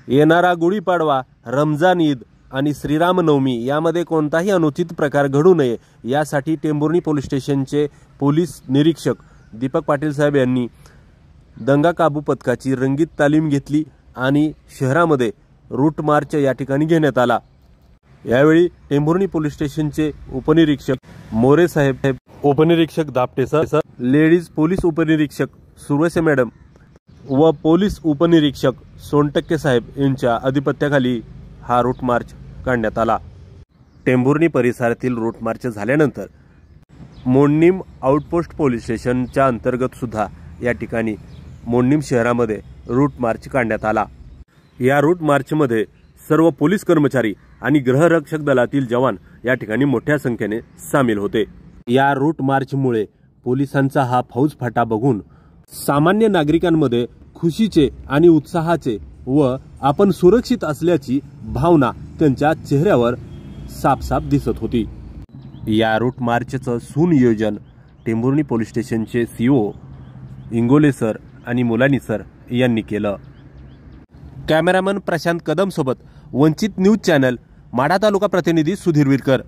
येणारा गुढीपाडवा, रमजान ईद आणि श्रीरामनवमी यामध्ये कोणताही अनुचित प्रकार घडू नये यासाठी टेंभुर्णी पोलीस स्टेशनचे पोलीस निरीक्षक दीपक पाटील साहेब यांनी दंगा काबू पथकाची रंगीत तालीम घेतली आणि शहरामध्ये रूट मार्च या ठिकाणी घेण्यात आला। यावेळी टेंभुर्णी पोलीस स्टेशनचे उपनिरीक्षक मोरे साहेब, उपनिरीक्षक दापटे सर, लेडीज पोलीस उपनिरीक्षक सुरवसे मॅडम व पोलीस उपनिरीक्षक सोनटक्के साहेब यांच्या अधिपत्याखाली हा रूट मार्च काढण्यात आला। टेंभुर्णी परिसरातील रूट मार्च झाल्यानंतर मोडणीम आउटपोस्ट पोलीस स्टेशनच्या अंतर्गत सुद्धा या ठिकाणी मोडणीम शहरामध्ये रूट मार्च काढण्यात आला। या रूट मार्चमध्ये सर्व पोलीस कर्मचारी आणि गृहरक्षक दलातील जवान या ठिकाणी मोठ्या संख्येने सामील होते। या रूट मार्चमुळे पोलिसांचा हा फौजफाटा बघून सामान्य नागरिकांमध्ये खुशीचे आणि उत्साहाचे व आपण सुरक्षित असल्याची भावना त्यांच्या चेहऱ्यावर साफ दिसत होती। या रूट मार्चचं सुनियोजन टेंभुर्णी पोलीस स्टेशनचे सीओ इंगोले सर आणि मुलानी सर यांनी केलं। कॅमेरामन प्रशांत कदम सोबत वंचित न्यूज चॅनल, माढा तालुका प्रतिनिधी सुधीर विरकर।